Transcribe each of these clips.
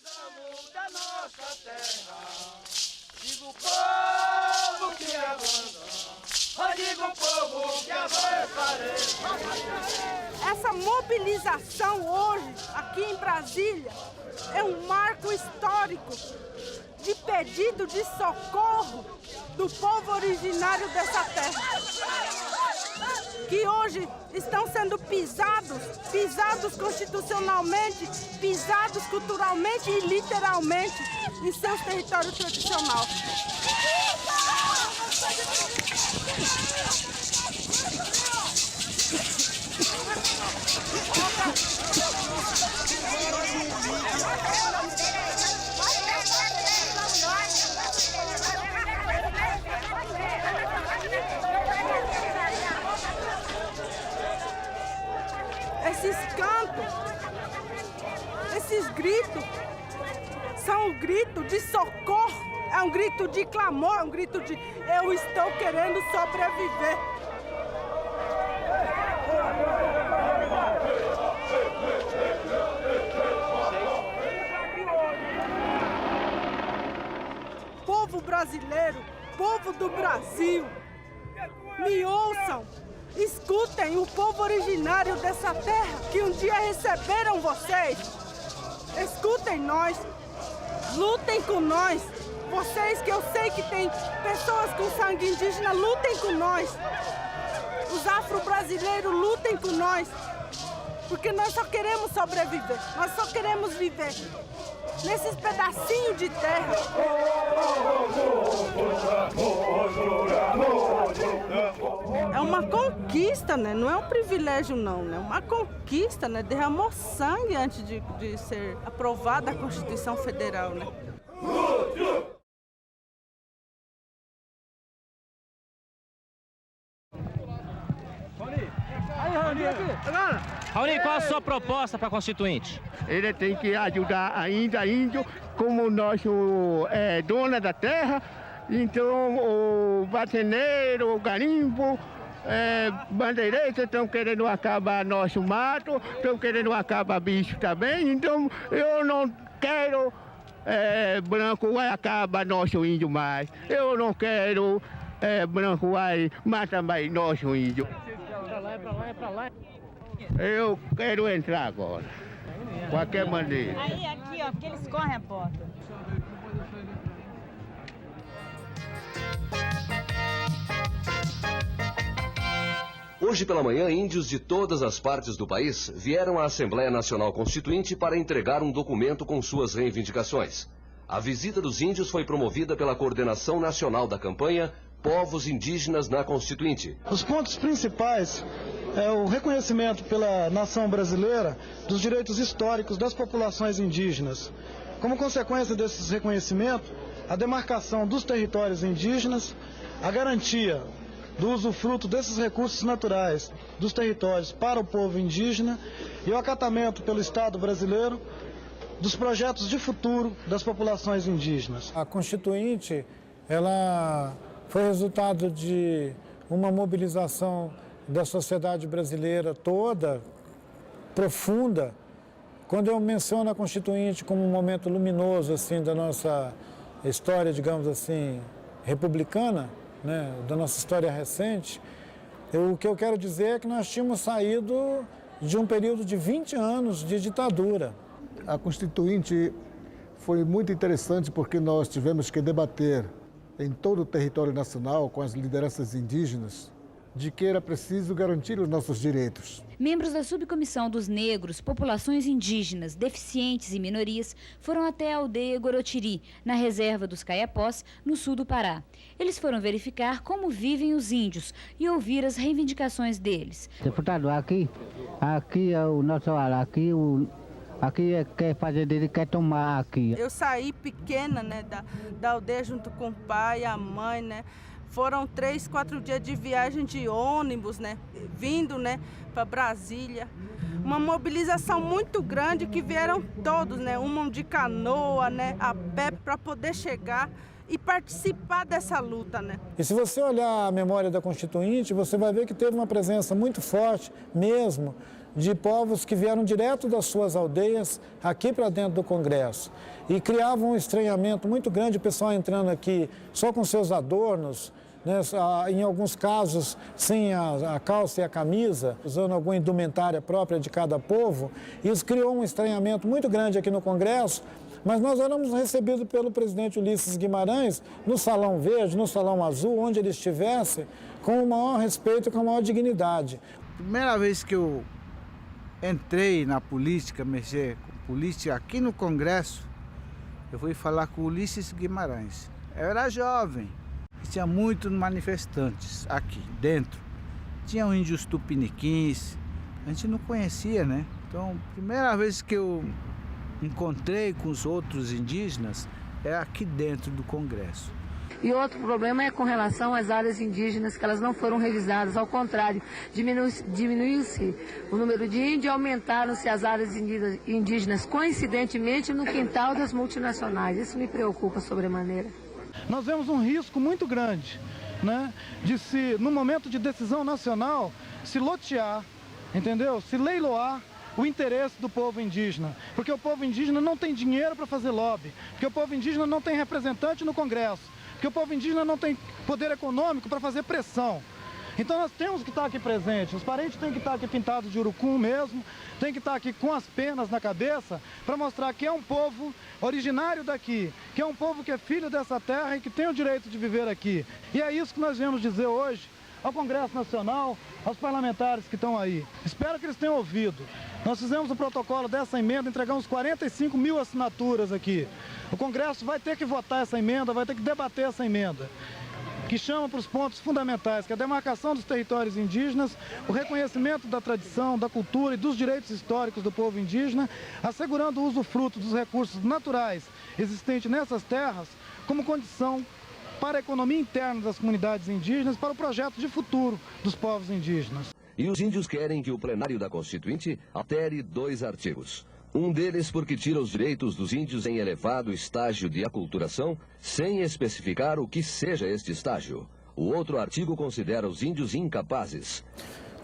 Precisamos da nossa terra. Digo o povo que abandona, digo o povo que avançarei. Essa mobilização hoje, aqui em Brasília, é um marco histórico de pedido de socorro do povo originário dessa terra, que hoje estão sendo pisados constitucionalmente, pisados culturalmente e literalmente em seus territórios tradicionais. Esses cantos, esses gritos, são um grito de socorro, é um grito de clamor, é um grito de eu estou querendo sobreviver. Povo brasileiro, povo do Brasil, me ouçam. Escutem o povo originário dessa terra que um dia receberam vocês. Escutem nós, lutem com nós. Vocês que eu sei que tem pessoas com sangue indígena, lutem com nós. Os afro-brasileiros, lutem com nós. Porque nós só queremos sobreviver, nós só queremos viver nesses pedacinhos de terra. É uma conquista, né? Não é um privilégio, não, né? É uma conquista, né? Derramou sangue antes de ser aprovada a Constituição Federal, né? Raoni, qual a sua proposta para a Constituinte? Ele tem que ajudar ainda índio, como nosso dona da terra. Então, o bateneiro, o garimpo, bandeirantes estão querendo acabar nosso mato, estão querendo acabar bicho também. Então, eu não quero branco vai acabar nosso índio mais. Eu não quero branco vai matar mais nosso índio. É pra lá. Eu quero entrar agora, qualquer maneira. Aí, aqui, ó, porque eles correm a porta. Hoje pela manhã, índios de todas as partes do país vieram à Assembleia Nacional Constituinte para entregar um documento com suas reivindicações. A visita dos índios foi promovida pela Coordenação Nacional da Campanha Povos Indígenas na Constituinte. Os pontos principais é o reconhecimento pela nação brasileira dos direitos históricos das populações indígenas. Como consequência desses reconhecimentos, a demarcação dos territórios indígenas, a garantia do usufruto desses recursos naturais dos territórios para o povo indígena e o acatamento pelo Estado brasileiro dos projetos de futuro das populações indígenas. A Constituinte, ela foi resultado de uma mobilização da sociedade brasileira toda, profunda. Quando eu menciono a Constituinte como um momento luminoso assim, da nossa história, digamos assim, republicana, né, da nossa história recente, o que eu quero dizer é que nós tínhamos saído de um período de 20 anos de ditadura. A Constituinte foi muito interessante porque nós tivemos que debater em todo o território nacional com as lideranças indígenas de que era preciso garantir os nossos direitos. Membros da subcomissão dos negros, populações indígenas, deficientes e minorias foram até a aldeia Gorotiri, na reserva dos Caiapós, no sul do Pará. Eles foram verificar como vivem os índios e ouvir as reivindicações deles. Deputado, aqui é o nosso ar, aqui quer fazer dele, quer tomar aqui. Eu saí pequena, né, da aldeia junto com o pai e a mãe, né? Foram 3, 4 dias de viagem de ônibus, né? Vindo, né, para Brasília. Uma mobilização muito grande que vieram todos, né? Uma de canoa, né, a pé para poder chegar e participar dessa luta, né? E se você olhar a memória da Constituinte, você vai ver que teve uma presença muito forte mesmo de povos que vieram direto das suas aldeias aqui para dentro do Congresso. E criavam um estranhamento muito grande, o pessoal entrando aqui só com seus adornos, né, em alguns casos sem a calça e a camisa, usando alguma indumentária própria de cada povo. Isso criou um estranhamento muito grande aqui no Congresso, mas nós éramos recebidos pelo presidente Ulisses Guimarães no Salão Verde, no Salão Azul, onde ele estivesse, com o maior respeito e com a maior dignidade. Primeira vez que eu entrei na política, mexer com política aqui no Congresso, eu fui falar com o Ulisses Guimarães. Eu era jovem, tinha muitos manifestantes aqui dentro. Tinham índios tupiniquins, a gente não conhecia, né? Então, primeira vez que eu encontrei com os outros indígenas é aqui dentro do Congresso. E outro problema é com relação às áreas indígenas, que elas não foram revisadas, ao contrário, diminuiu-se o número de índios e aumentaram-se as áreas indígenas, coincidentemente, no quintal das multinacionais. Isso me preocupa sobremaneira. Nós vemos um risco muito grande, né, de se, no momento de decisão nacional, se lotear, entendeu? Se leiloar o interesse do povo indígena, porque o povo indígena não tem dinheiro para fazer lobby, porque o povo indígena não tem representante no Congresso, porque o povo indígena não tem poder econômico para fazer pressão. Então nós temos que estar aqui presentes, os parentes têm que estar aqui pintados de urucum mesmo, tem que estar aqui com as penas na cabeça para mostrar que é um povo originário daqui, que é um povo que é filho dessa terra e que tem o direito de viver aqui. E é isso que nós viemos dizer hoje ao Congresso Nacional, aos parlamentares que estão aí. Espero que eles tenham ouvido. Nós fizemos o protocolo dessa emenda, entregamos 45 mil assinaturas aqui. O Congresso vai ter que votar essa emenda, vai ter que debater essa emenda, que chama para os pontos fundamentais, que é a demarcação dos territórios indígenas, o reconhecimento da tradição, da cultura e dos direitos históricos do povo indígena, assegurando o usufruto dos recursos naturais existentes nessas terras como condição para a economia interna das comunidades indígenas, para o projeto de futuro dos povos indígenas. E os índios querem que o plenário da Constituinte altere 2 artigos. Um deles porque tira os direitos dos índios em elevado estágio de aculturação, sem especificar o que seja este estágio. O outro artigo considera os índios incapazes.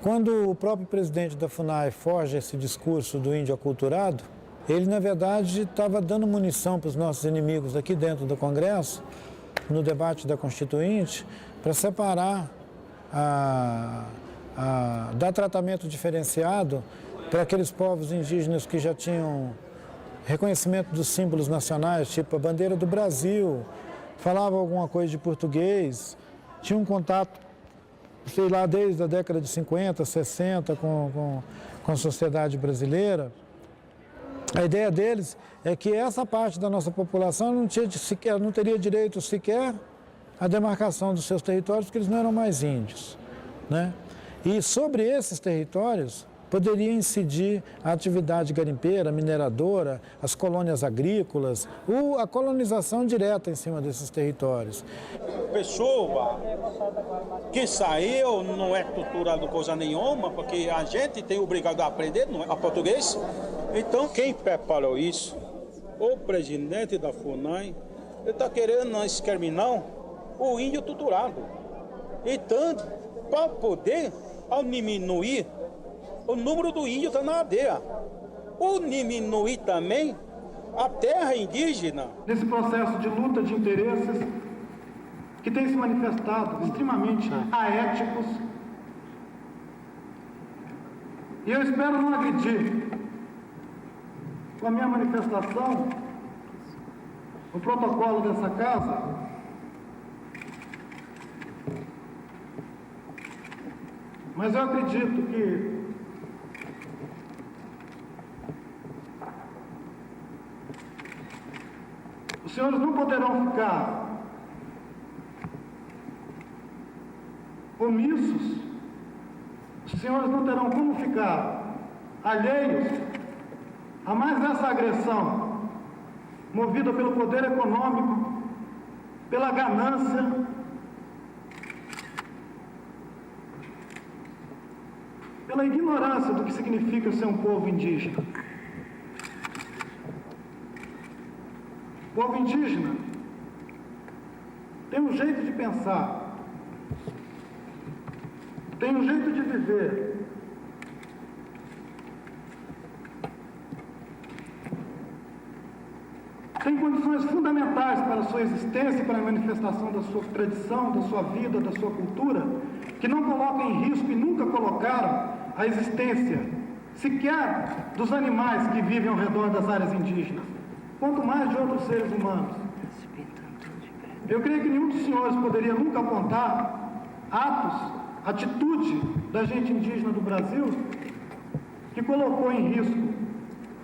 Quando o próprio presidente da FUNAI forja esse discurso do índio aculturado, ele, na verdade, estava dando munição para os nossos inimigos aqui dentro do Congresso, no debate da Constituinte, para separar, dar tratamento diferenciado para aqueles povos indígenas que já tinham reconhecimento dos símbolos nacionais, tipo a bandeira do Brasil, falavam alguma coisa de português, tinham um contato, sei lá, desde a década de 50, 60 com a sociedade brasileira. A ideia deles é que essa parte da nossa população não teria direito sequer à demarcação dos seus territórios, porque eles não eram mais índios, né? E sobre esses territórios poderia incidir a atividade garimpeira, mineradora, as colônias agrícolas, a colonização direta em cima desses territórios. Pessoa que saiu não é culturado coisa nenhuma, porque a gente tem obrigado a aprender a português. Então, quem preparou isso, o presidente da FUNAI, ele está querendo exterminar o índio tutorado. Então, para poder diminuir o número do índio está na aldeia. Ou diminuir também a terra indígena. Nesse processo de luta de interesses que tem se manifestado extremamente aéticos, e eu espero não agredir com a minha manifestação o protocolo dessa casa, mas eu acredito que os senhores não poderão ficar omissos, os senhores não terão como ficar alheios a mais essa agressão movida pelo poder econômico, pela ganância, pela ignorância do que significa ser um povo indígena. O povo indígena tem um jeito de pensar, tem um jeito de viver, têm condições fundamentais para a sua existência e para a manifestação da sua tradição, da sua vida, da sua cultura, que não colocam em risco e nunca colocaram a existência sequer dos animais que vivem ao redor das áreas indígenas, quanto mais de outros seres humanos. Eu creio que nenhum dos senhores poderia nunca apontar atos, atitude da gente indígena do Brasil que colocou em risco,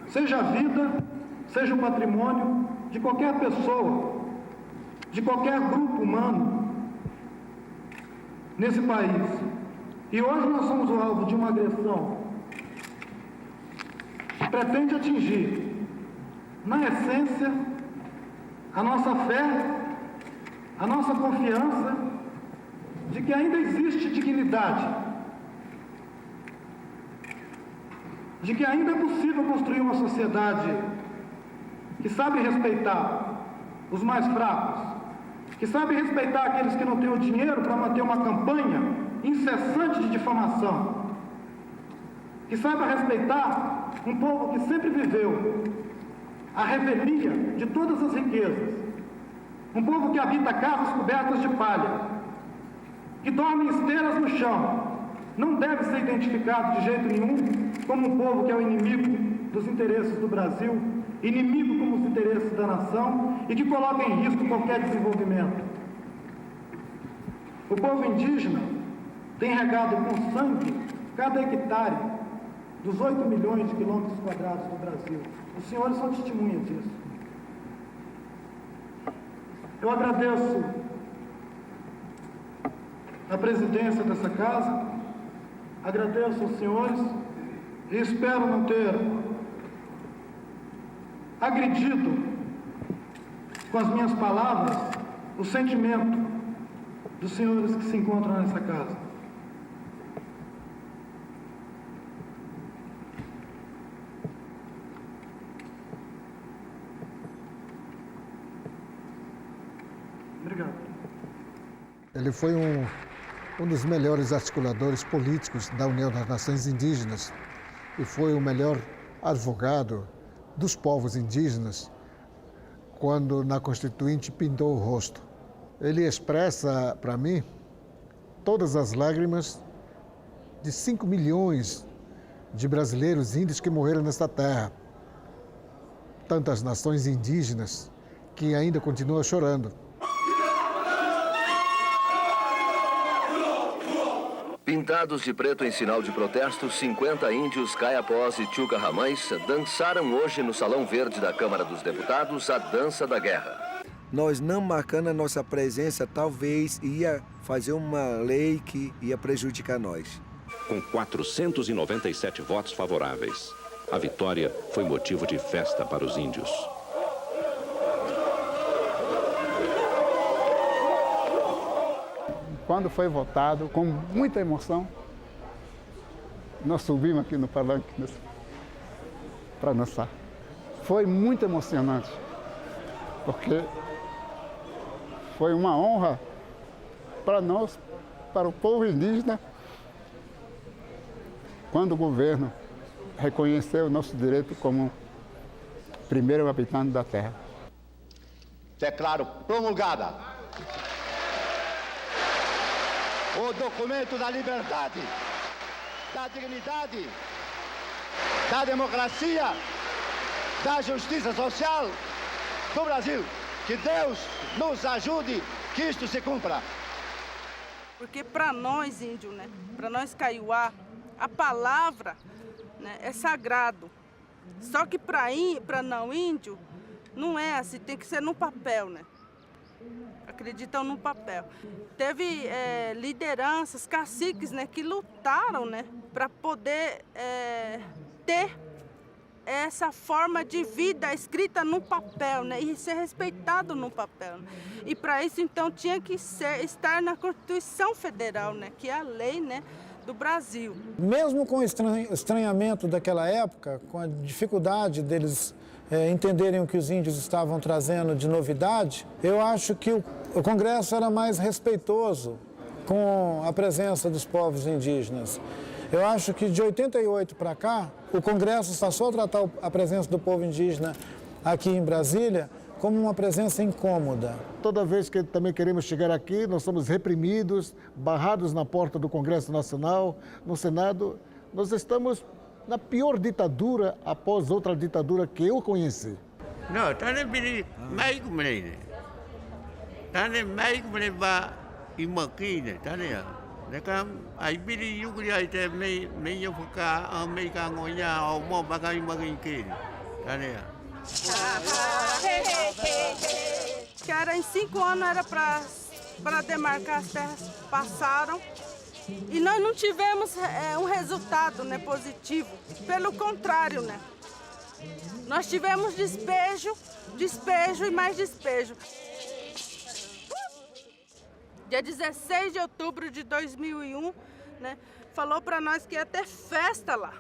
seja a vida, seja o patrimônio de qualquer pessoa, de qualquer grupo humano nesse país. E hoje nós somos o alvo de uma agressão que pretende atingir, na essência, a nossa fé, a nossa confiança de que ainda existe dignidade, de que ainda é possível construir uma sociedade que sabe respeitar os mais fracos, que sabe respeitar aqueles que não têm o dinheiro para manter uma campanha incessante de difamação, que sabe respeitar um povo que sempre viveu a revelia de todas as riquezas, um povo que habita casas cobertas de palha, que dorme em esteiras no chão, não deve ser identificado de jeito nenhum como um povo que é o inimigo dos interesses do Brasil, inimigo como os interesses da nação e que coloca em risco qualquer desenvolvimento. O povo indígena tem regado com sangue cada hectare dos 8 milhões de quilômetros quadrados do Brasil. Os senhores são testemunhas disso. Eu agradeço a presidência dessa casa, agradeço aos senhores e espero não ter agredido com as minhas palavras o sentimento dos senhores que se encontram nessa casa. Obrigado. Ele foi um dos melhores articuladores políticos da União das Nações Indígenas e foi o melhor advogado dos povos indígenas quando na Constituinte pintou o rosto. Ele expressa para mim todas as lágrimas de 5 milhões de brasileiros índios que morreram nesta terra. Tantas nações indígenas que ainda continuam chorando. Pintados de preto em sinal de protesto, 50 índios caiapós e tchucarramães dançaram hoje no Salão Verde da Câmara dos Deputados a dança da guerra. Nós não marcando a nossa presença, talvez ia fazer uma lei que ia prejudicar nós. Com 497 votos favoráveis, a vitória foi motivo de festa para os índios. Quando foi votado, com muita emoção, nós subimos aqui no palanque para dançar. Foi muito emocionante, porque foi uma honra para nós, para o povo indígena, quando o governo reconheceu o nosso direito como primeiro habitante da terra. Declaro promulgada o documento da liberdade, da dignidade, da democracia, da justiça social do Brasil. Que Deus nos ajude que isto se cumpra. Porque para nós índios, né, para nós caiuá, a palavra, né, é sagrado. Só que para não índio, não é assim, tem que ser no papel, né? Acreditam no papel. Teve lideranças, caciques, né, que lutaram, né, para poder ter essa forma de vida escrita no papel, né, e ser respeitado no papel. Né? E para isso, então, tinha que estar na Constituição Federal, né, que é a lei, né, do Brasil. Mesmo com o estranhamento daquela época, com a dificuldade deles entenderem o que os índios estavam trazendo de novidade, eu acho que o Congresso era mais respeitoso com a presença dos povos indígenas. Eu acho que de 88 para cá, o Congresso passou a tratar a presença do povo indígena aqui em Brasília como uma presença incômoda. Toda vez que também queremos chegar aqui, nós somos reprimidos, barrados na porta do Congresso Nacional, no Senado. Nós estamos na pior ditadura após outra ditadura que eu conheci. Não, tá nem bem mais como ele. Tá nem mais como ele vai imaginar, tá nem. Nekam ai bili yugri ai te me eu ficar americano ya ao mo bagai magin tá nem. Que era em 5 anos era para demarcar as terras, passaram e nós não tivemos um resultado, né, positivo. Pelo contrário, né, nós tivemos despejo e mais despejo. Dia 16 de outubro de 2001, né, falou para nós que ia ter festa lá,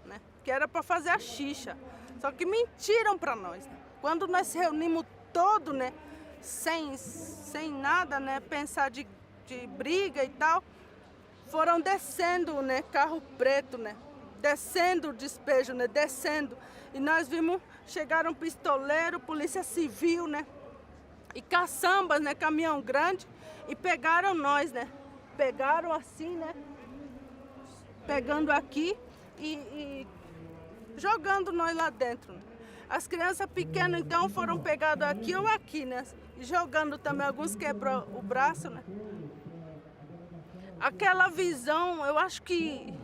né, que era para fazer a xixa. Só que mentiram para nós. Né? Quando nós se reunimos todo, né, sem nada, né, pensar de briga e tal, foram descendo, né, carro preto, né, descendo o despejo, né, descendo. E nós vimos, chegaram pistoleiro, polícia civil, né, e caçambas, né, caminhão grande, e pegaram nós, né, pegaram assim, né, pegando aqui e jogando nós lá dentro. Né? As crianças pequenas, então, foram pegadas aqui ou aqui, né? E jogando também, alguns quebrou o braço, né? Aquela visão, eu acho que...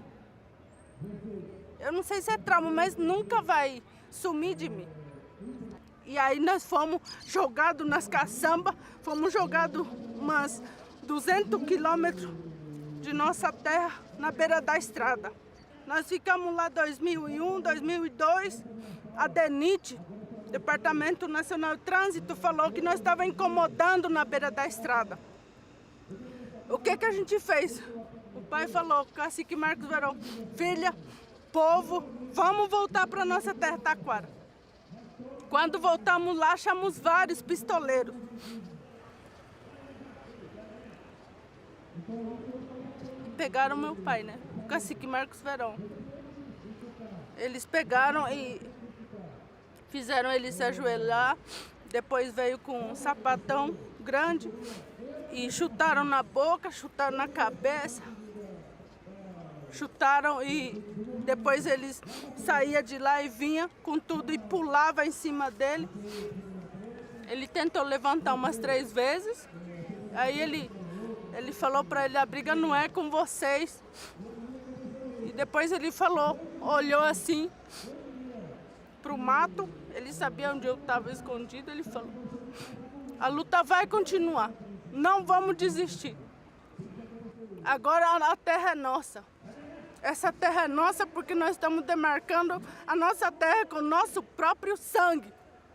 Eu não sei se é trauma, mas nunca vai sumir de mim. E aí nós fomos jogados nas caçambas, fomos jogados umas 200 quilômetros de nossa terra na beira da estrada. Nós ficamos lá 2001, 2002, a DENIT, Departamento Nacional de Trânsito, falou que nós estávamos incomodando na beira da estrada. O que a gente fez? O pai falou, Cacique Marcos Verão, filha, povo, vamos voltar para nossa terra, Taquara. Quando voltamos lá, achamos vários pistoleiros. Pegaram meu pai, né? O Cacique Marcos Verão. Eles pegaram e fizeram ele se ajoelhar, depois veio com um sapatão grande e chutaram na boca, chutaram na cabeça, chutaram e depois eles saíam de lá e vinha com tudo e pulava em cima dele. Ele tentou levantar umas 3 vezes, aí ele falou para ele, a briga não é com vocês. E depois ele falou, olhou assim pro mato, ele sabia onde eu estava escondido, ele falou, a luta vai continuar, não vamos desistir. Agora a terra é nossa. Essa terra é nossa porque nós estamos demarcando a nossa terra com o nosso próprio sangue.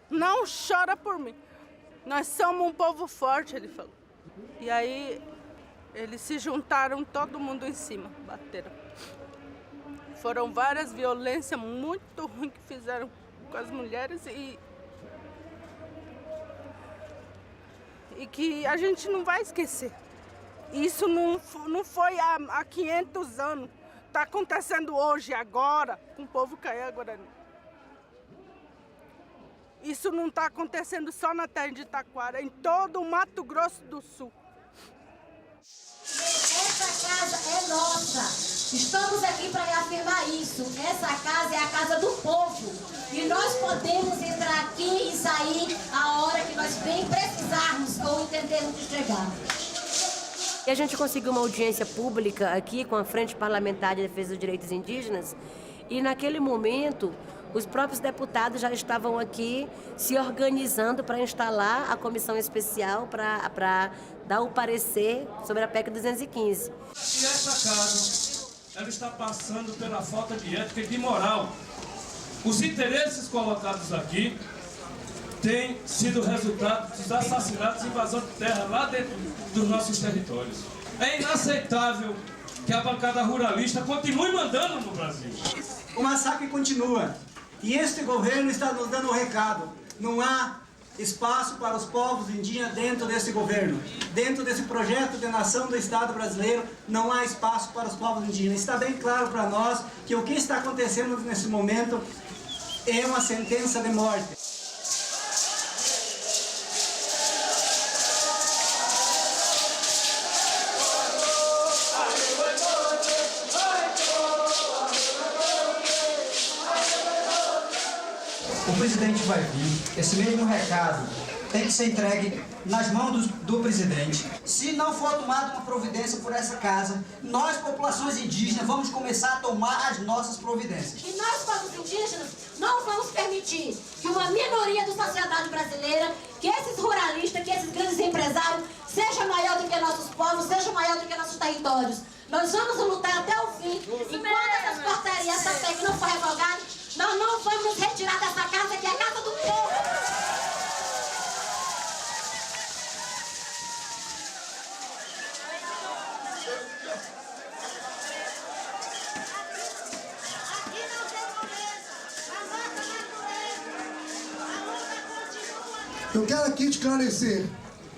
Não chora por mim. Nós somos um povo forte, ele falou. E aí eles se juntaram, todo mundo em cima, bateram. Foram várias violências muito ruins que fizeram com as mulheres e que a gente não vai esquecer. Isso não foi há 500 anos. Está acontecendo hoje, agora, com o povo Kaiá-Guarani. Isso não está acontecendo só na terra de Taquara, em todo o Mato Grosso do Sul. Essa casa é nossa. Estamos aqui para reafirmar isso. Essa casa é a casa do povo. E nós podemos entrar aqui e sair a hora que nós bem precisarmos ou entendermos de chegar. E a gente conseguiu uma audiência pública aqui com a Frente Parlamentar de Defesa dos Direitos Indígenas e naquele momento os próprios deputados já estavam aqui se organizando para instalar a comissão especial para dar o parecer sobre a PEC 215. E essa casa, ela está passando pela falta de ética e de moral. Os interesses colocados aqui têm sido resultado dos assassinatos e invasão de terra lá dentro dos nossos territórios. É inaceitável que a bancada ruralista continue mandando no Brasil. O massacre continua e este governo está nos dando um recado. Não há espaço para os povos indígenas dentro desse governo. Dentro desse projeto de nação do Estado brasileiro, não há espaço para os povos indígenas. Está bem claro para nós que o que está acontecendo nesse momento é uma sentença de morte. o presidente vai vir, esse mesmo recado tem que ser entregue nas mãos do presidente. Se não for tomada uma providência por essa casa, nós, populações indígenas, vamos começar a tomar as nossas providências. E nós, povos indígenas, não vamos permitir que uma minoria da sociedade brasileira, que esses ruralistas, que esses grandes empresários, seja maior do que nossos povos, seja maior do que nossos territórios. Nós vamos lutar até o fim. Enquanto essas portarias, essa PEC não for revogada, nós não vamos nos retirar dessa casa, que é a casa do povo. Eu quero aqui esclarecer,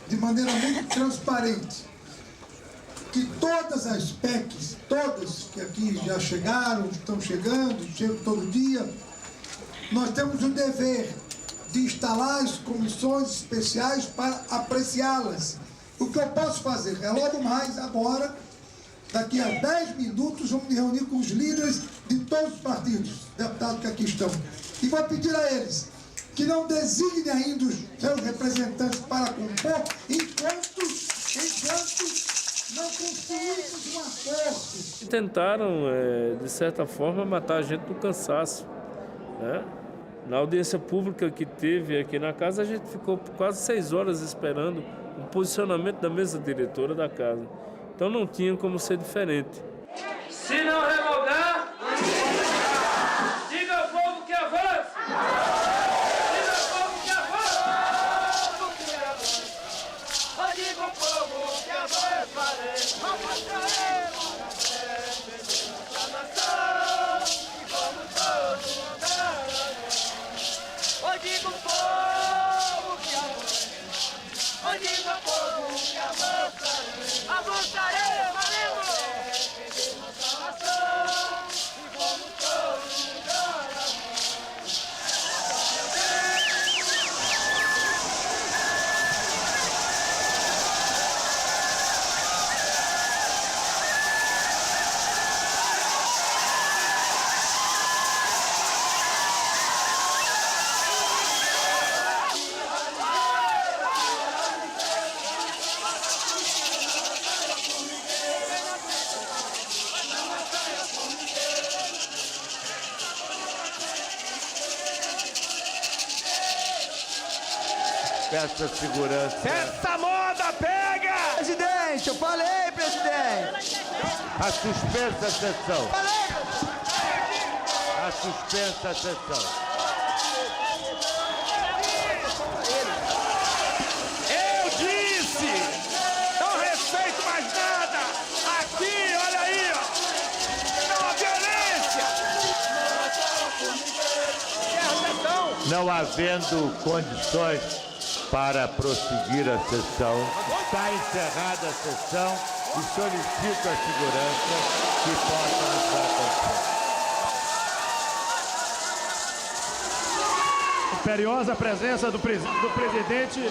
de maneira muito transparente, que todas as PECs, todas que aqui já chegaram, estão chegando, chegam todo dia, nós temos o dever de instalar as comissões especiais para apreciá-las. O que eu posso fazer é logo mais, agora, daqui a 10 minutos, vamos me reunir com os líderes de todos os partidos, deputados que aqui estão, e vou pedir a eles que não designem ainda os seus representantes para compor, enquanto não construímos um acordo. Tentaram, de certa forma, matar a gente no cansaço, né? Na audiência pública que teve aqui na casa, a gente ficou quase 6 horas esperando o posicionamento da mesa diretora da casa. Então não tinha como ser diferente. Se não revogar, diga ao povo que avance! Peça segurança. Essa moda pega! Presidente, eu falei, presidente! A suspensa sessão. A suspensa sessão. Eu disse! Não respeito mais nada! Aqui, olha aí, ó! Não há violência! Não havendo condições para prosseguir a sessão, está encerrada a sessão e solicito a segurança que possa nos acontecer. Imperiosa presença do presidente,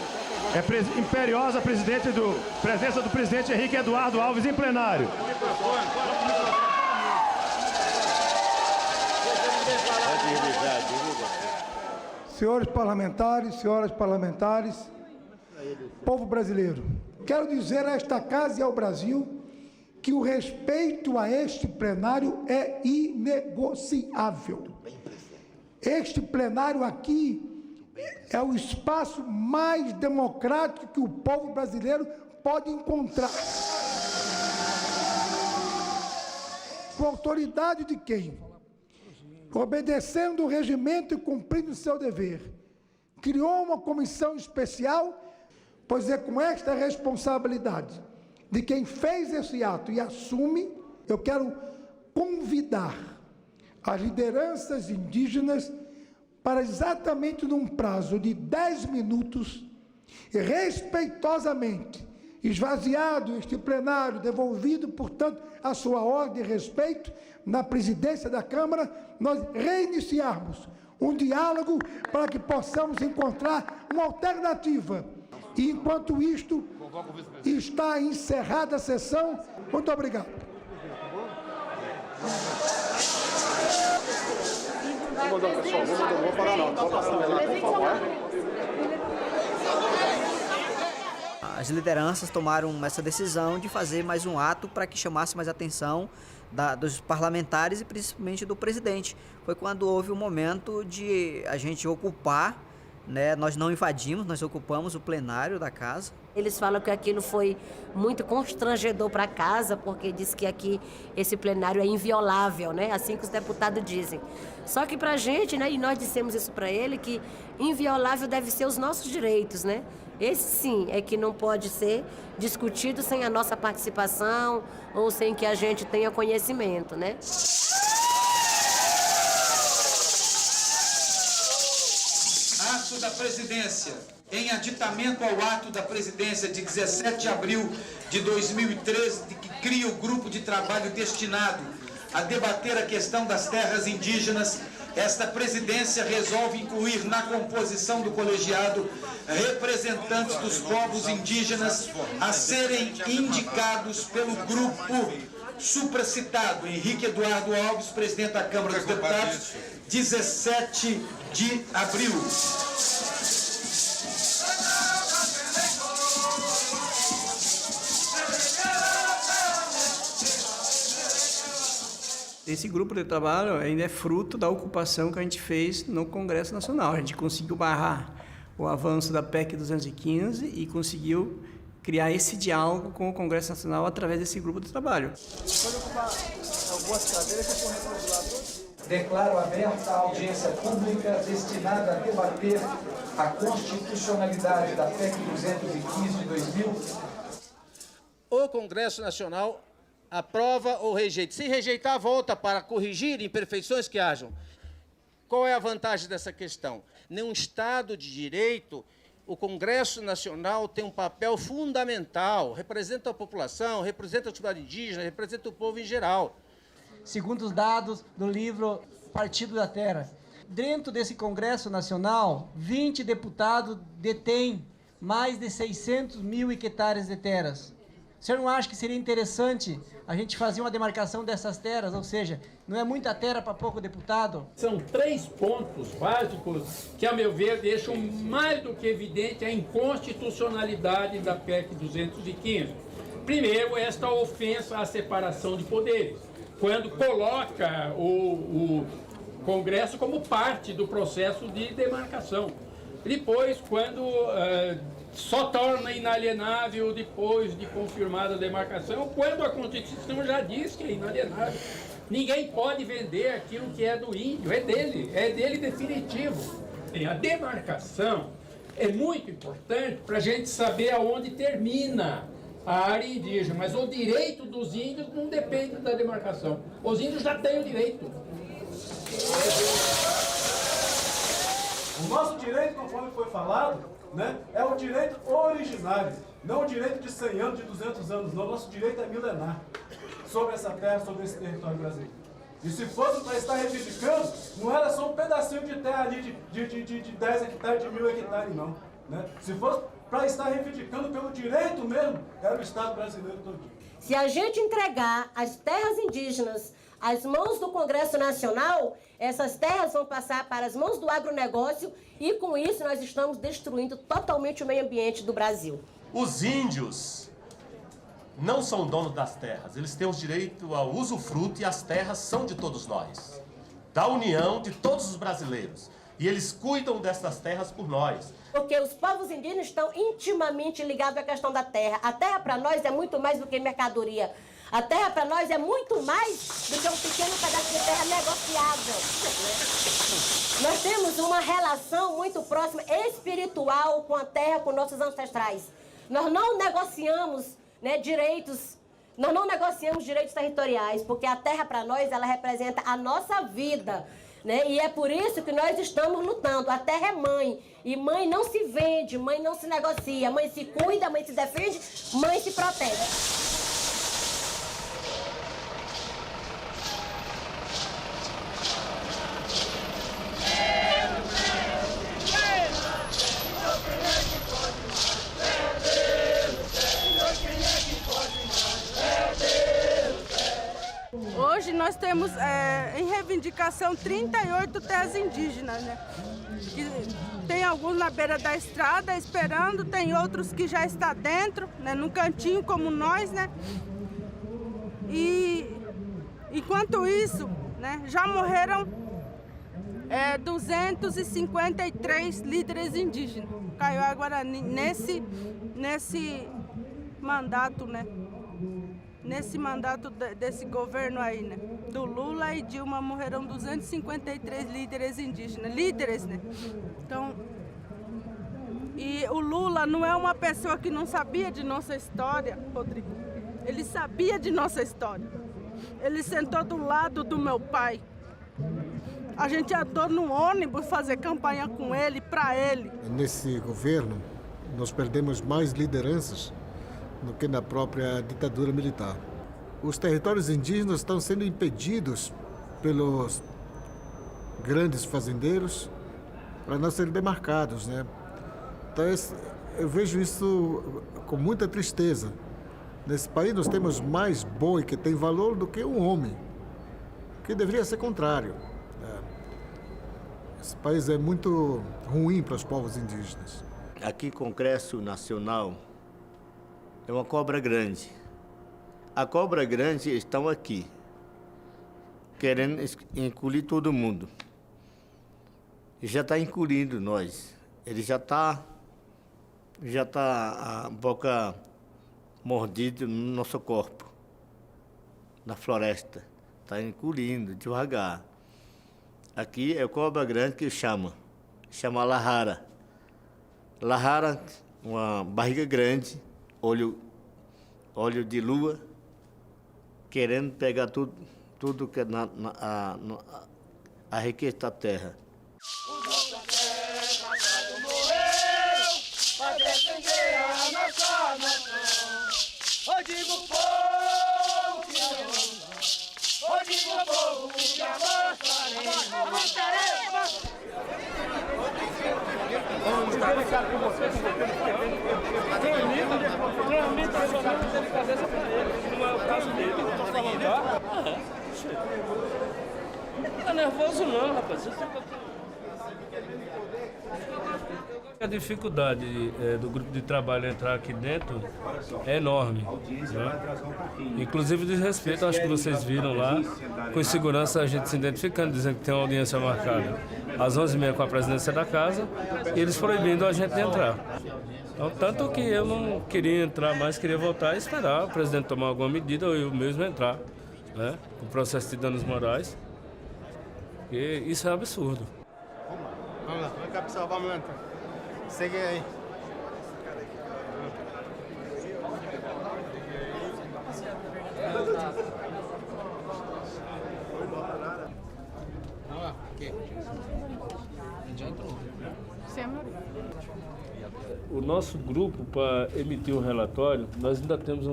imperiosa presença do presidente Henrique Eduardo Alves em plenário. Senhores parlamentares, senhoras parlamentares, povo brasileiro, quero dizer a esta casa e ao Brasil que o respeito a este plenário é inegociável. Este plenário aqui é o espaço mais democrático que o povo brasileiro pode encontrar. Com autoridade de quem? Obedecendo o regimento e cumprindo o seu dever. Criou uma comissão especial, pois é com esta responsabilidade de quem fez esse ato e assume, eu quero convidar as lideranças indígenas para exatamente num prazo de 10 minutos, e respeitosamente, esvaziado este plenário, devolvido, portanto, a sua ordem de respeito, na presidência da Câmara, nós reiniciarmos um diálogo para que possamos encontrar uma alternativa. E, enquanto isto, está encerrada a sessão. Muito obrigado. Vou parar não, vou passar. as lideranças tomaram essa decisão de fazer mais um ato para que chamasse mais atenção dos parlamentares e principalmente do presidente. Foi quando houve o momento de a gente ocupar, né? Nós não invadimos, nós ocupamos o plenário da casa. Eles falam que aquilo foi muito constrangedor para a casa, porque diz que aqui esse plenário é inviolável, né? Assim que os deputados dizem. Só que para a gente, né, e nós dissemos isso para ele, que inviolável deve ser os nossos direitos, né? Esse sim é que não pode ser discutido sem a nossa participação ou sem que a gente tenha conhecimento, né? Ato da Presidência. Em aditamento ao ato da Presidência de 17 de abril de 2013, que cria o grupo de trabalho destinado a debater a questão das terras indígenas, esta Presidência resolve incluir na composição do colegiado representantes dos povos indígenas a serem indicados pelo grupo supracitado. Henrique Eduardo Alves, presidente da Câmara dos Deputados, 17 de abril. Esse grupo de trabalho ainda é fruto da ocupação que a gente fez no Congresso Nacional. A gente conseguiu barrar o avanço da PEC 215 e conseguiu criar esse diálogo com o Congresso Nacional através desse grupo de trabalho. Declaro aberta a audiência pública destinada a debater a constitucionalidade da PEC 215 de 2000. O Congresso Nacional aprova ou rejeita. Se rejeitar, volta para corrigir imperfeições que hajam. Qual é a vantagem dessa questão? Num Estado de Direito, o Congresso Nacional tem um papel fundamental, representa a população, representa a sociedade indígena, representa o povo em geral. Segundo os dados do livro Partido da Terra, dentro desse Congresso Nacional, 20 deputados detêm mais de 600 mil hectares de terras. O senhor não acha que seria interessante a gente fazer uma demarcação dessas terras? Ou seja, não é muita terra para pouco deputado? São 3 pontos básicos que, a meu ver, deixam mais do que evidente a inconstitucionalidade da PEC 215. Primeiro, esta ofensa à separação de poderes, quando coloca o Congresso como parte do processo de demarcação. Depois, quando só torna inalienável depois de confirmada a demarcação, quando a Constituição já diz que é inalienável. Ninguém pode vender aquilo que é do índio, é dele definitivo. A demarcação é muito importante para a gente saber aonde termina a área indígena, mas o direito dos índios não depende da demarcação. Os índios já têm o direito. O nosso direito, conforme foi falado, né, é o direito originário, não o direito de 100 anos, de 200 anos, não. O nosso direito é milenar sobre essa terra, sobre esse território brasileiro. E se fosse para estar reivindicando, não era só um pedacinho de terra ali de 10 hectares, de 1000 hectares, não. Né? Se fosse para estar reivindicando pelo direito mesmo, era o Estado brasileiro todo. Se a gente entregar as terras indígenas às mãos do Congresso Nacional, essas terras vão passar para as mãos do agronegócio e, com isso, nós estamos destruindo totalmente o meio ambiente do Brasil. Os índios não são donos das terras, eles têm o direito ao usufruto e as terras são de todos nós, da união de todos os brasileiros. E eles cuidam dessas terras por nós. Porque os povos indígenas estão intimamente ligados à questão da terra. A terra para nós é muito mais do que mercadoria. A terra para nós é muito mais do que um pequeno pedaço de terra negociável. Nós temos uma relação muito próxima, espiritual, com a terra, com nossos ancestrais. Nós não negociamos, né, direitos, nós não negociamos direitos territoriais, porque a terra para nós, ela representa a nossa vida, né? E é por isso que nós estamos lutando. A terra é mãe, e mãe não se vende, mãe não se negocia, mãe se cuida, mãe se defende, mãe se protege. Hoje nós temos em reivindicação 38 terras indígenas, né? Que tem alguns na beira da estrada esperando, tem outros que já estão dentro, né? Num cantinho como nós, né? E enquanto isso, né, já morreram 253 líderes indígenas. Kaiowá-Guarani nesse mandato, né? Nesse mandato desse governo aí, né? Do Lula e Dilma morreram 253 líderes indígenas. Líderes, né? Então, e o Lula não é uma pessoa que não sabia de nossa história, Rodrigo. Ele sabia de nossa história. Ele sentou do lado do meu pai. A gente andou no ônibus fazer campanha com ele, para ele. Nesse governo, nós perdemos mais lideranças do que na própria ditadura militar. Os territórios indígenas estão sendo impedidos pelos grandes fazendeiros para não serem demarcados, né? Então, eu vejo isso com muita tristeza. Nesse país nós temos mais boi que tem valor do que um homem, que deveria ser contrário. Esse país é muito ruim para os povos indígenas. Aqui, Congresso Nacional é uma cobra grande. A cobra grande estão aqui, querendo engolir todo mundo. E já está engolindo nós. Ele já está a boca mordida no nosso corpo, na floresta. Está engolindo devagar. Aqui é a cobra grande que chama Lahara. Lahara, uma barriga grande, olho de lua, querendo pegar tudo que é a riqueza da terra. Não tá nervoso não, rapaz. A dificuldade do grupo de trabalho entrar aqui dentro é enorme, né? Inclusive de respeito, acho que vocês viram lá, com segurança a gente se identificando, dizendo que tem uma audiência marcada às 11h30 com a presidência da casa, e eles proibindo a gente de entrar. Então, tanto que eu não queria entrar mais, queria voltar e esperar o presidente tomar alguma medida ou eu mesmo entrar, né, com o processo de danos morais, porque isso é absurdo. Vamos lá, vem cá pessoal, vamos lá então. Segue aí. Vamos lá, aqui. Já entrou. O nosso grupo, para emitir um relatório, nós ainda temos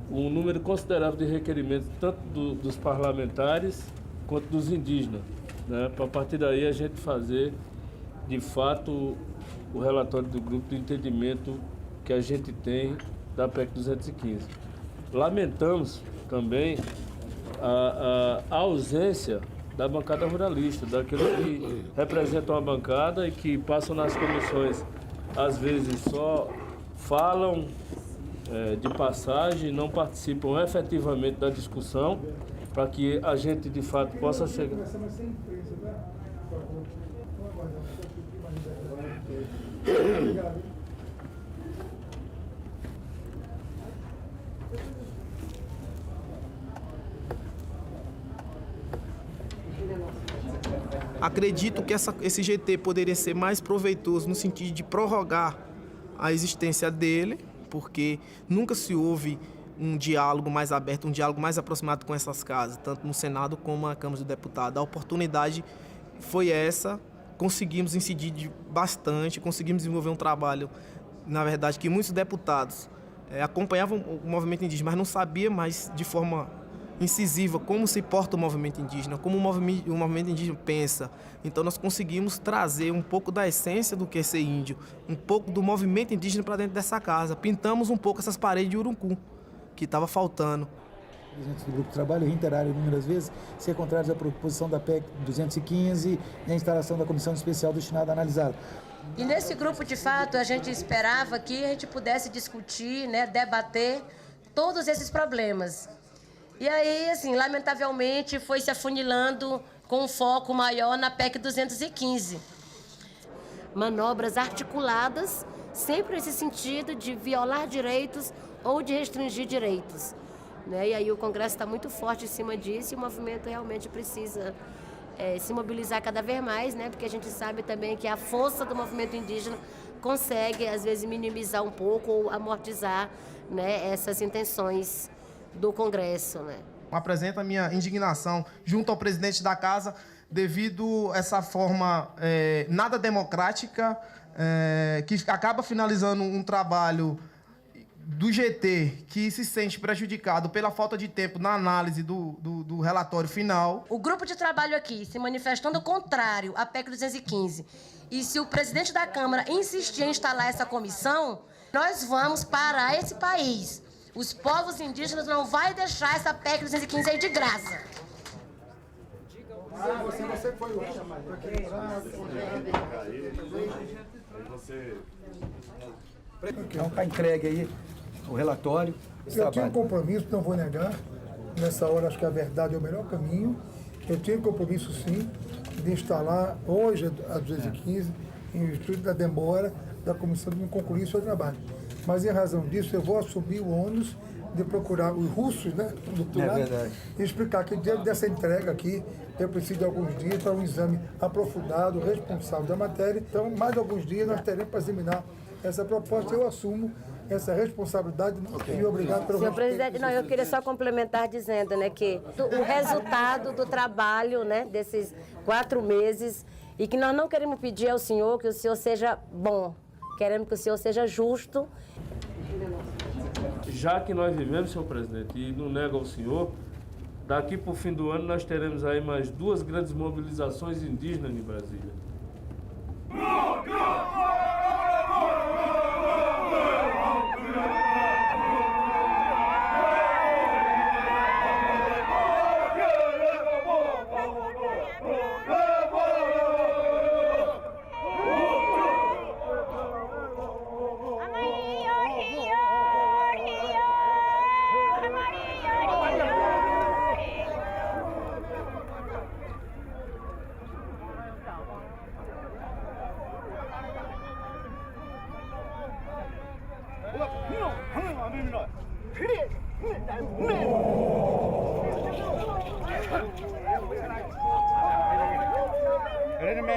um número considerável de requerimentos, tanto dos parlamentares quanto dos indígenas, né? Para a partir daí a gente fazer, de fato, o relatório do grupo de entendimento que a gente tem da PEC 215. Lamentamos também a ausência da bancada ruralista, daqueles que representam a bancada e que passam nas comissões, às vezes só falam de passagem, não participam efetivamente da discussão, para que a gente de fato possa chegar. Acredito que esse GT poderia ser mais proveitoso no sentido de prorrogar a existência dele, porque nunca se houve um diálogo mais aberto, um diálogo mais aproximado com essas casas, tanto no Senado como na Câmara dos Deputados. A oportunidade foi essa, conseguimos incidir bastante, conseguimos desenvolver um trabalho, na verdade, que muitos deputados acompanhavam o movimento indígena, mas não sabiam mais de forma incisiva como se porta o movimento indígena, como o movimento indígena pensa. Então nós conseguimos trazer um pouco da essência do que é ser índio, um pouco do movimento indígena para dentro dessa casa. Pintamos um pouco essas paredes de Uruncu, que estava faltando. Presidentes do Grupo de Trabalho reiteraram inúmeras vezes ser contrários à proposição da PEC 215 e a instalação da comissão especial destinada a analisá-la. E nesse grupo, de fato, a gente esperava que a gente pudesse discutir, né, debater todos esses problemas. E aí, assim, lamentavelmente, foi se afunilando com um foco maior na PEC 215. Manobras articuladas, sempre nesse sentido de violar direitos ou de restringir direitos. Né? E aí o Congresso está muito forte em cima disso e o movimento realmente precisa se mobilizar cada vez mais, né? Porque a gente sabe também que a força do movimento indígena consegue, às vezes, minimizar um pouco ou amortizar, né, essas intenções do Congresso. Né? Apresento a minha indignação junto ao presidente da Casa devido a essa forma nada democrática que acaba finalizando um trabalho do GT que se sente prejudicado pela falta de tempo na análise do relatório final. O grupo de trabalho aqui se manifestando contrário à PEC 215 e se o presidente da Câmara insistir em instalar essa comissão, nós vamos parar esse país. Os povos indígenas não vão deixar essa PEC 215 aí de graça. Você foi o Então está entregue aí o relatório. Eu tinha um compromisso, não vou negar. Nessa hora, acho que a verdade é o melhor caminho. Eu tinha um compromisso, sim, de instalar hoje a 215, em virtude da demora da comissão de concluir seu trabalho. Mas, em razão disso, eu vou assumir o ônus de procurar os russos, né, do lado, e explicar que, diante dessa entrega aqui, eu preciso de alguns dias para um exame aprofundado, responsável da matéria. Então, mais alguns dias, nós teremos para examinar essa proposta. Eu assumo essa responsabilidade e obrigado pelo Senhor presidente, não, eu queria só complementar dizendo, né, que o resultado do trabalho, né, desses 4 meses, e que nós não queremos pedir ao senhor que o senhor seja bom, queremos que o senhor seja justo. Já que nós vivemos, senhor presidente, e não nega ao senhor, daqui para o fim do ano nós teremos aí mais 2 grandes mobilizações indígenas em Brasília.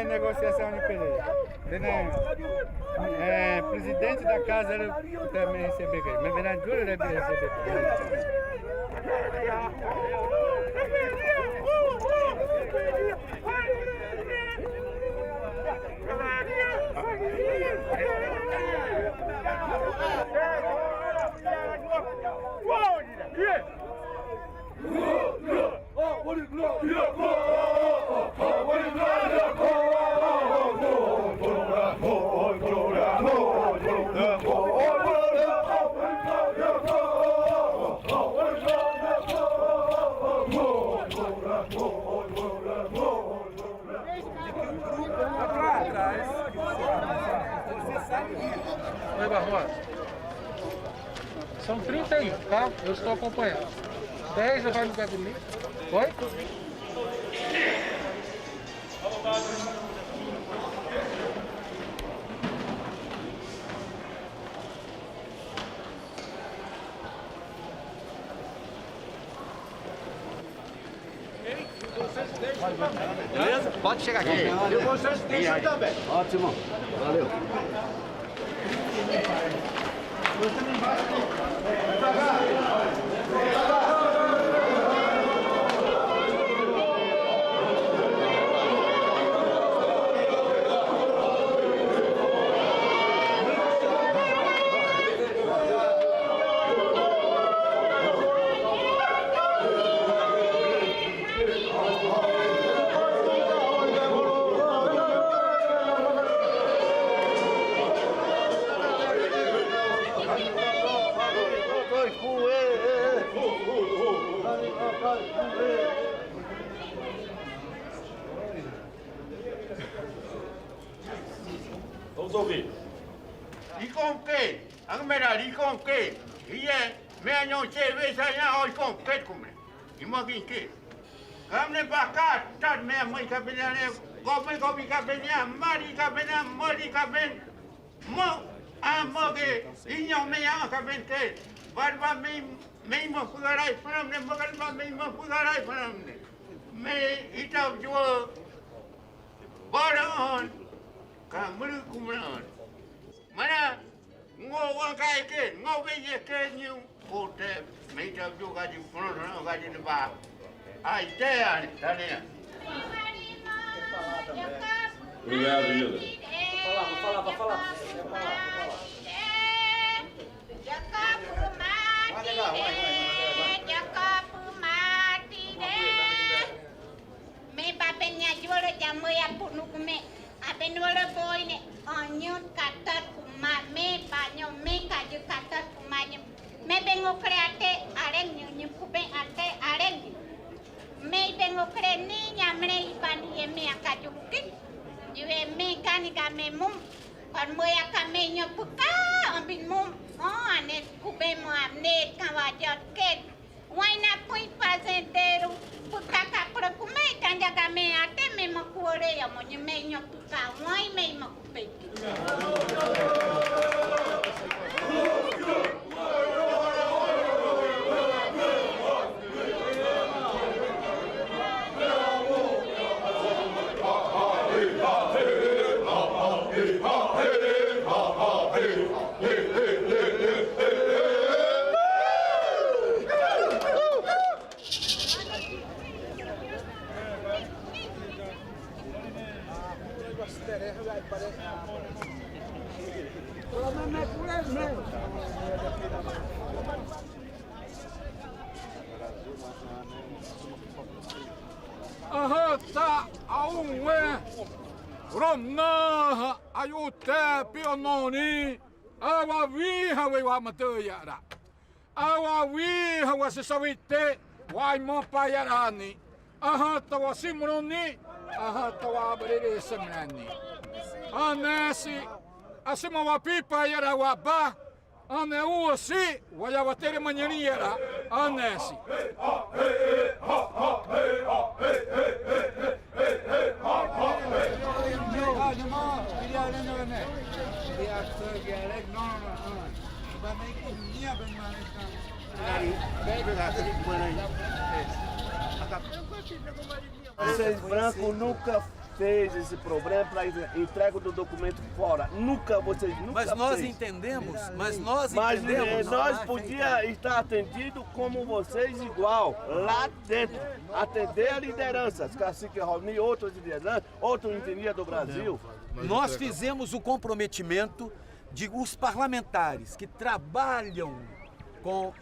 Negociação de peleia. Presidente da casa ele também recebe aqui, mas vereador ele deve receber. Oi, Barbosa. São 31, tá? Eu estou acompanhando. 10 já vai no gabinete. Oi? Beleza? Pode chegar aqui. E vocês deixam também. Ótimo. Valeu. Vamos ouvir. E com o quê? E com o quê? E meia não cerveja hoje com o quê, comer? E moguinho que? Vamos para cá, tá minha mãe cabelha, gobe cabelha, mari cabelha, mori cabelha, mogue, e não meia cabelha, barba mesmo fugarai para mim, barba mesmo fugarai para mim. Me ita jua, baron, kamul kumran. Mana ngô cái kia, ngô bây giờ kia như cô thế, mấy cháu chú cái gì phun nó cái gì nó vào, ai thế à, đây nè. Obrigado, Gilda. Vai falar. Me babenya juara jamu ya punu kume, abenwala boy ne, onyut katat kuma me banyo me kaju katat kumanya, me bengo kreate areng nyu kube ate areng, me bengo kre ni nyamne ipan ye me akaju kin, juwe me kani kame mum, kon mo ya kame nyu puka ambin mum, ane kube mo amne kawajot ket. Waina pui fazendeiro, puka para comer, canja game até mesmo coreia, monho meio puka, wai mesmo cupe. Ahata aunwe romna ayute piononi awawiha we wa matayara awawiha wa sesawite wa mopayarani ahata wa simroni ahata wa brere semrani anesi asima wa pipa yara wa ba ane uosi wa ya watere manyani yara anesi Vocês brancos nunca fez esse problema para entrega do documento fora. Vocês nunca Mas nós fez. entendemos, Mas nós podia estar atendido como vocês igual, lá dentro. Atender a liderança, Cacique Raoni, outras lideranças, outras etnias do Brasil. Nós fizemos o comprometimento de os parlamentares que trabalham com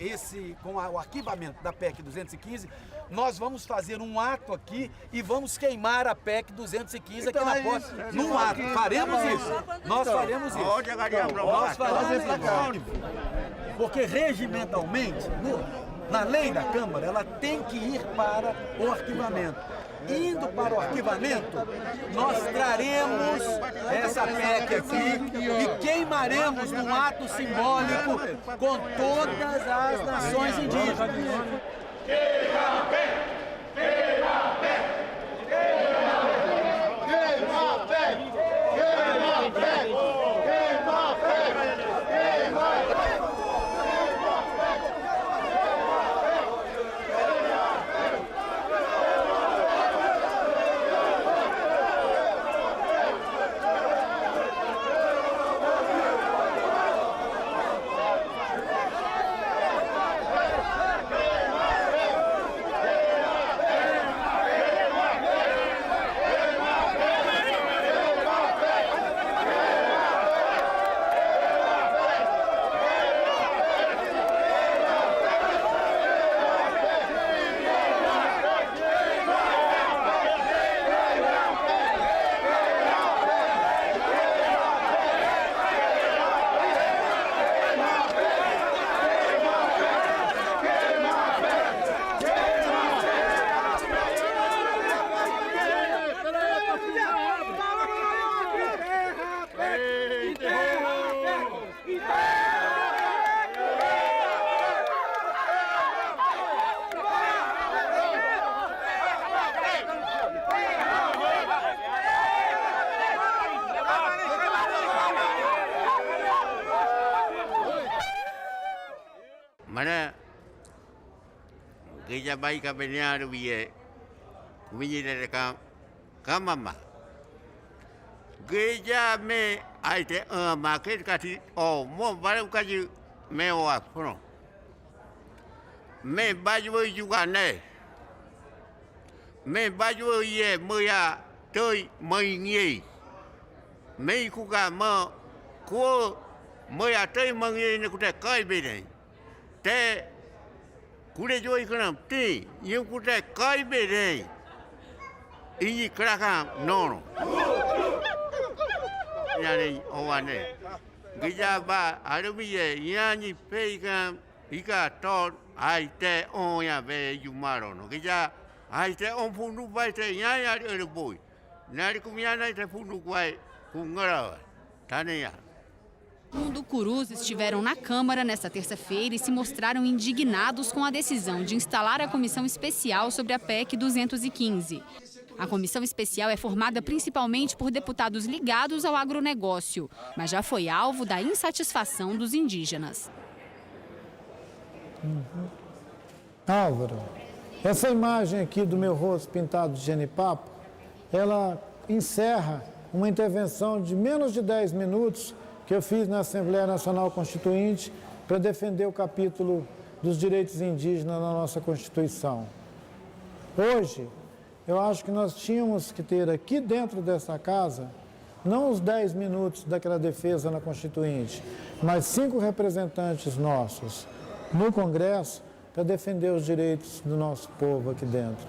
o arquivamento da PEC 215, nós vamos fazer um ato aqui e vamos queimar a PEC 215 aqui na porta. Num ato, faremos isso. Nós faremos isso. Nós faremos isso. Porque regimentalmente, na lei da Câmara, ela tem que ir para o arquivamento. Indo para o arquivamento, nós traremos essa PEC aqui e queimaremos num ato simbólico com todas as nações indígenas. mana geja bai ka benearu vie kuminire ka mama geja me aite market kati o mo baru kaji me o afro me baju juga ne me baju ye moya tôi mày nghỉ mấy khu cả mà cô mới à tới mà nghỉ nó cũng sẽ coi bên này thế cũng để cho cái nào tí nhưng cũng sẽ coi bên này ý gì cái nào no nhà này ông anh này cái gia ba ở đâu bây giờ nhà như phải cái to ai thế ông nhà về dùng mà rồi nó cái gia ai thế ông phụ nữ phải thế nhà ở đâu bồi Mundo Curus estiveram na Câmara nesta terça-feira e se mostraram indignados com a decisão de instalar a comissão especial sobre a PEC 215. A comissão especial é formada principalmente por deputados ligados ao agronegócio, mas já foi alvo da insatisfação dos indígenas. Álvaro, essa imagem aqui do meu rosto pintado de genipapo, ela encerra uma intervenção de menos de 10 minutos que eu fiz na Assembleia Nacional Constituinte para defender o capítulo dos direitos indígenas na nossa Constituição. Hoje, eu acho que nós tínhamos que ter aqui dentro dessa casa, não os 10 minutos daquela defesa na Constituinte, mas 5 representantes nossos no Congresso para defender os direitos do nosso povo aqui dentro.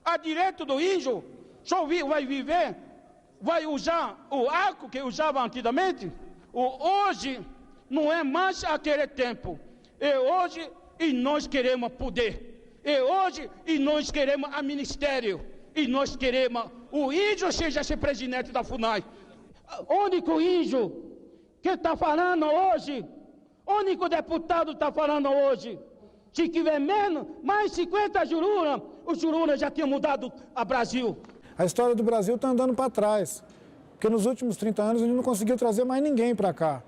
A direito do índio só vai viver, vai usar o arco que usava antigamente. Hoje não é mais aquele tempo. É hoje e nós queremos poder. É hoje e nós queremos a ministério. E nós queremos o índio seja esse presidente da FUNAI. O único índio que está falando hoje, o único deputado está falando hoje. Se tiver menos, mais 50 jurunas, os jurunas já tinham mudado a Brasil. A história do Brasil está andando para trás, porque nos últimos 30 anos a gente não conseguiu trazer mais ninguém para cá.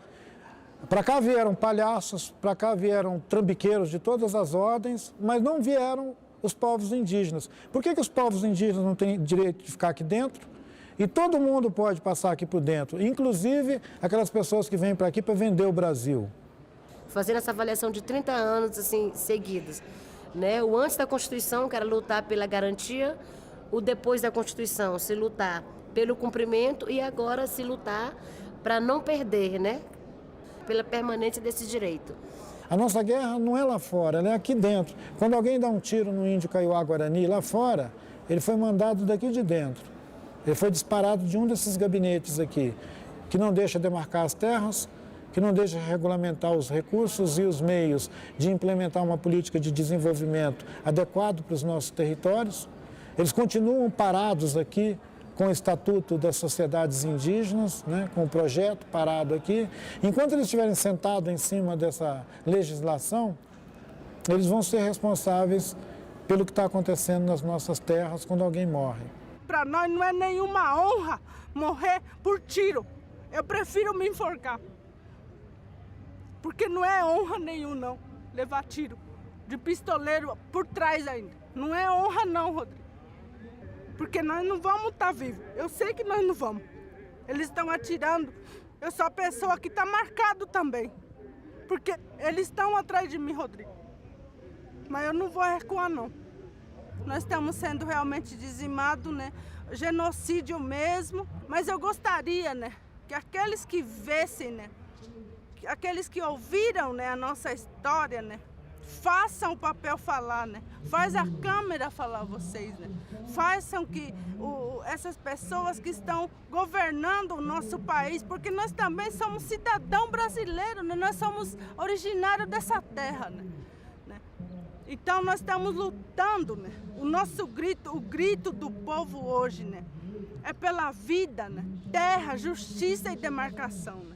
Para cá vieram palhaços, para cá vieram trambiqueiros de todas as ordens, mas não vieram os povos indígenas. Por que os povos indígenas não têm direito de ficar aqui dentro? E todo mundo pode passar aqui por dentro, inclusive aquelas pessoas que vêm para aqui para vender o Brasil. Fazendo essa avaliação de 30 anos assim, seguidos, né? O antes da Constituição, que era lutar pela garantia, o depois da Constituição, se lutar pelo cumprimento e agora se lutar para não perder, né? Pela permanência desse direito. A nossa guerra não é lá fora, ela é aqui dentro. Quando alguém dá um tiro no índio Kaiowá-Guarani lá fora, ele foi mandado daqui de dentro. Ele foi disparado de um desses gabinetes aqui, que não deixa demarcar as terras, que não deixa regulamentar os recursos e os meios de implementar uma política de desenvolvimento adequado para os nossos territórios. Eles continuam parados aqui com o Estatuto das Sociedades Indígenas, né, com o projeto parado aqui. Enquanto eles estiverem sentados em cima dessa legislação, eles vão ser responsáveis pelo que está acontecendo nas nossas terras quando alguém morre. Para nós não é nenhuma honra morrer por tiro. Eu prefiro me enforcar. Porque não é honra nenhuma, não, levar tiro de pistoleiro por trás ainda. Não é honra não, Rodrigo. Porque nós não vamos estar vivos. Eu sei que nós não vamos. Eles estão atirando. Eu sou a pessoa que está marcado também. Porque eles estão atrás de mim, Rodrigo. Mas eu não vou recuar, não. Nós estamos sendo realmente dizimados, né? Genocídio mesmo. Mas eu gostaria, né? Que aqueles que vissem, né? Aqueles que ouviram, né, a nossa história, né? Façam o papel falar, né? Faz a câmera falar vocês, né? Façam que essas pessoas que estão governando o nosso país, porque nós também somos cidadão brasileiro, né? Nós somos originários dessa terra, né? Então nós estamos lutando, né? O nosso grito, o grito do povo hoje, né? É pela vida, né? Terra, justiça e demarcação, né?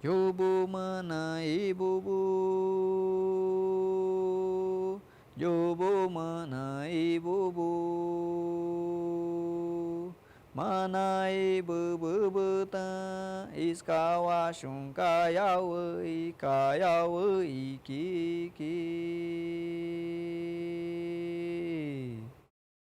Jobo mana ibubu, jobo mana ibubu, mana ibubu beta iskawa shungkaya wei kiki.